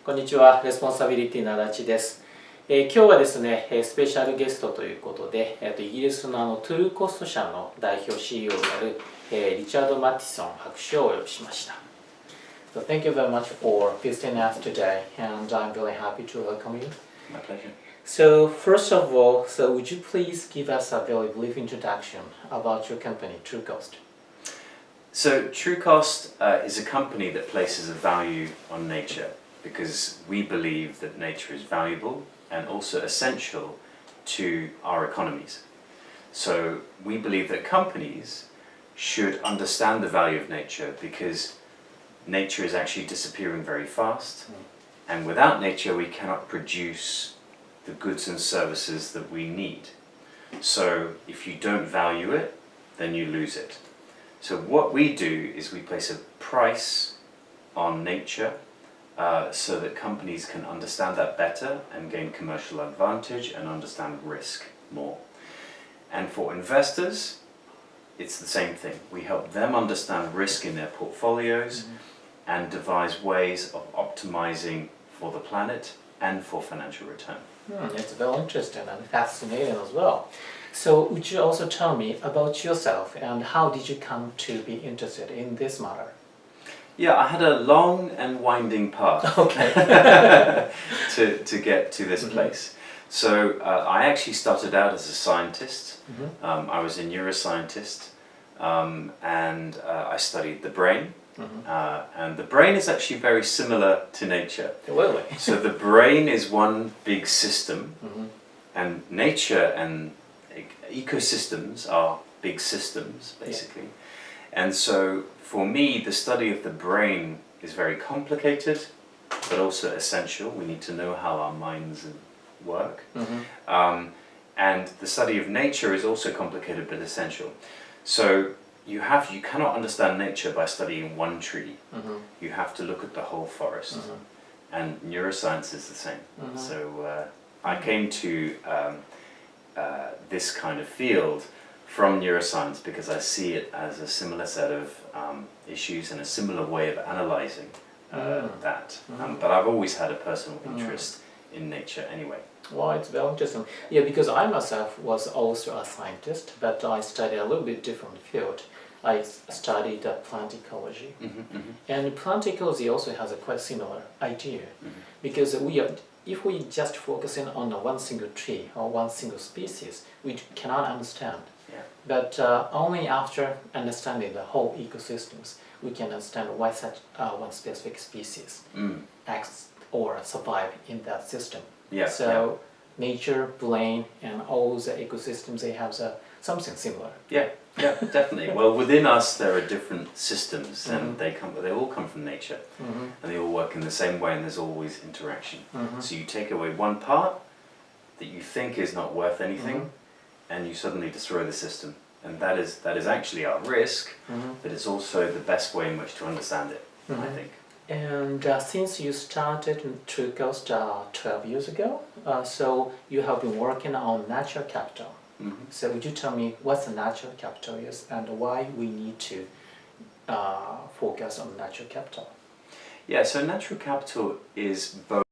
こんにちは、レスポンスアビリティの足立です。今日はですね、スペシャルゲストということで、イギリスのTrucost社の代表 CEO である、リチャード・マティソン博士をお呼びしました。So thank you very much for visiting us today, and I'm really happy to welcome you. My pleasure. So first of all, would you please give us a very brief introduction about your company, Trucost? So Trucost is a company that places a value on nature because we believe that nature is valuable and also essential to our economies. So we believe that companies should understand the value of nature because nature is actually disappearing very fast, and without nature we cannot produce the goods and services that we need. So if you don't value it, then you lose it. So what we do is we place a price on nature so that companies can understand that better and gain commercial advantage and understand risk more. And for investors, it's the same thing. We help them understand risk in their portfolios and devise ways of optimizing for the planet and for financial return. It's very interesting and fascinating as well. So would you also tell me about yourself and how did you come to be interested in this matter? Yeah, I had a long and winding path to get to this place. So I actually started out as a scientist. I was a neuroscientist and I studied the brain. And the brain is actually very similar to nature. Really? So the brain is one big system, and nature and ecosystems are big systems, basically. And so for me, the study of the brain is very complicated, but also essential. We need to know how our minds work. And the study of nature is also complicated, but essential. So you cannot understand nature by studying one tree. You have to look at the whole forest. And neuroscience is the same. So I came to this kind of field from neuroscience because I see it as a similar set of issues and a similar way of analyzing that. But I've always had a personal interest in nature anyway. Well, it's very interesting. Yeah, because I myself was also a scientist, but I studied a little bit different field. I studied plant ecology, and plant ecology also has a quite similar idea, because if we just focusing on one single tree or one single species, we cannot understand. But only after understanding the whole ecosystems, we can understand why such one specific species acts or survive in that system. So nature, brain, and all the ecosystems, they have something similar. Yeah, definitely. Well, within us there are different systems, and they all come from nature, and they all work in the same way, and there's always interaction. So you take away one part that you think is not worth anything, and you suddenly destroy the system, and that is actually our risk, but it's also the best way in which to understand it, I think. And since you started Trucost 12 years ago, so you have been working on natural capital. So would you tell me what the natural capital is and why we need to focus on natural capital? Yeah, so natural capital is both